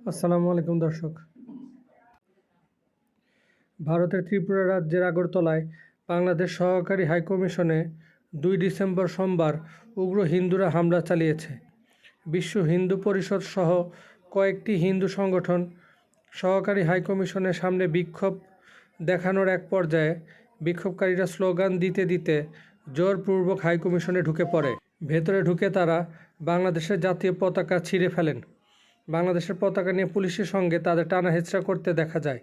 আসসালামু আলাইকুম দর্শক। ভারতের ত্রিপুরা রাজ্যের আগরতলায় বাংলাদেশ সহকারী হাইকমিশনে 2 ডিসেম্বর সোমবার উগ্র হিন্দুরা হামলা চালিয়েছে। বিশ্ব হিন্দু পরিষদ সহ কয়েকটি হিন্দু সংগঠন সহকারী হাইকমিশনের সামনে বিক্ষোভ দেখানোর এক পর্যায়ে বিক্ষোভকারীরা স্লোগান দিতে দিতে জোরপূর্বক হাইকমিশনে ঢুকে পড়ে। ভেতরে ঢুকে তারা বাংলাদেশের জাতীয় পতাকা ছিঁড়ে ফেলেন। বাংলাদেশের পতাকা নিয়ে পুলিশের সঙ্গে তাদের টানাহেঁচড়া করতে দেখা যায়।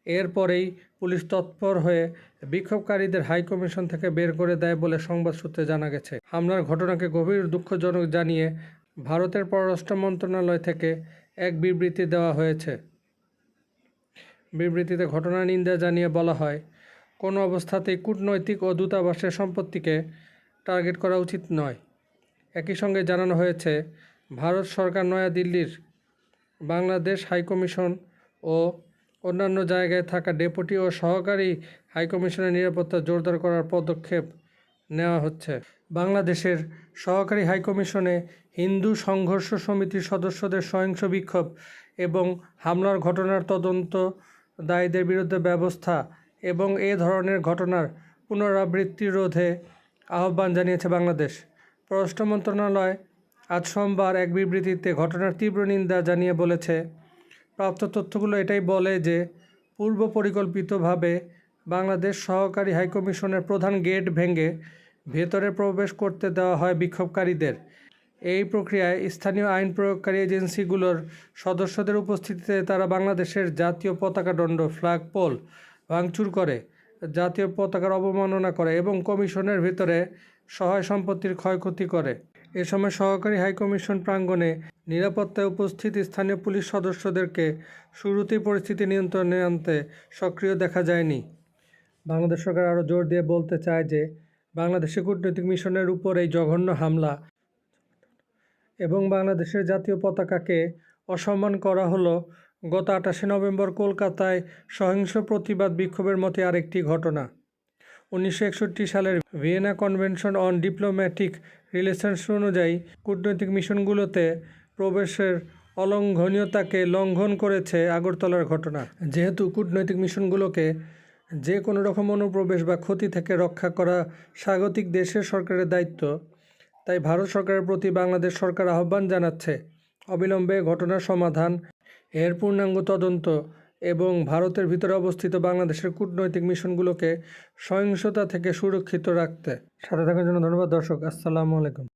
এরপরেই পুলিশ তৎপর হয়ে বিক্ষোভকারীদের হাইকমিশন থেকে বের করে দেয় বলে সংবাদ সূত্রে জানা গেছে। হামলার ঘটনাকে গভীর দুঃখজনক জানিয়ে ভারতের পররাষ্ট্র মন্ত্রণালয় থেকে এক বিবৃতি দেওয়া হয়েছে। বিবৃতিতে ঘটনার নিন্দা জানিয়ে বলা হয়, কোনো অবস্থাতেই কূটনৈতিক ও দূতাবাসের সম্পত্তিকে টার্গেট করা উচিত নয়। একই সঙ্গে জানানো হয়েছে, ভারত সরকার নয়াদিল্লির বাংলাদেশ হাইকমিশন ও অন্যান্য জায়গায় থাকা ডেপুটি ও সহকারী হাইকমিশনের নিরাপত্তা জোরদার করার পদক্ষেপ নেওয়া হচ্ছে। বাংলাদেশের সহকারী হাইকমিশনে হিন্দু সংঘর্ষ সমিতির সদস্যদের সহিংস বিক্ষোভ এবং হামলার ঘটনার তদন্ত, দায়ীদের বিরুদ্ধে ব্যবস্থা এবং এ ধরনের ঘটনার পুনরাবৃত্তি রোধে আহ্বান জানিয়েছে বাংলাদেশ। পররাষ্ট্র মন্ত্রণালয় আজ সোমবার এক বিবৃতিতে ঘটনার তীব্র নিন্দা জানিয়ে বলেছে, প্রাপ্ত তথ্যগুলো এটাই বলে যে পূর্ব পরিকল্পিতভাবে বাংলাদেশ সহকারী হাইকমিশনের প্রধান গেট ভেঙে ভেতরে প্রবেশ করতে দেওয়া হয় বিক্ষোভকারীদের। এই প্রক্রিয়ায় স্থানীয় আইন প্রয়োগকারী এজেন্সিগুলোর সদস্যদের উপস্থিতিতে তারা বাংলাদেশের জাতীয় পতাকা দণ্ড ফ্ল্যাগ পোল ভাঙচুর করে, জাতীয় পতাকার অবমাননা করে এবং কমিশনের ভিতরে সহায় সম্পত্তির ক্ষয়ক্ষতি করে। এ সময় সহকারী হাইকমিশন প্রাঙ্গণে নিরাপত্তায় উপস্থিত স্থানীয় পুলিশ সদস্যদেরকে শুরুতেই পরিস্থিতি নিয়ন্ত্রণে আনতে সক্রিয় দেখা যায়নি। বাংলাদেশ সরকার আরও জোর দিয়ে বলতে চায় যে বাংলাদেশের কূটনৈতিক মিশনের উপর এই জঘন্য হামলা এবং বাংলাদেশের জাতীয় পতাকাকে অসম্মান করা হলো গত 28 নভেম্বর কলকাতায় সহিংস প্রতিবাদ বিক্ষোভের মতো আরেকটি ঘটনা। 1961 সালের Vienna convention on diplomatic relations অনুযায়ী কূটনৈতিক মিশনগুলোতে প্রবেশের অলঙ্ঘনীয়তাকে লঙ্ঘন করেছে আগরতলার ঘটনা। যেহেতু কূটনৈতিক মিশনগুলোকে যে কোনো রকম অনুপ্রবেশ বা ক্ষতি থেকে রক্ষা করা স্বাগতিক দেশের সরকারের দায়িত্ব, তাই ভারত সরকারের প্রতি বাংলাদেশ সরকার আহ্বান জানাচ্ছে অবিলম্বে ঘটনার সমাধান, এর পূর্ণাঙ্গ তদন্ত এবং ভারতের ভিতরে অবস্থিত বাংলাদেশের কূটনৈতিক মিশনগুলোকে সহিংসতা থেকে সুরক্ষিত রাখতে। সাথে থাকার জন্য ধন্যবাদ দর্শক। আসসালামু আলাইকুম।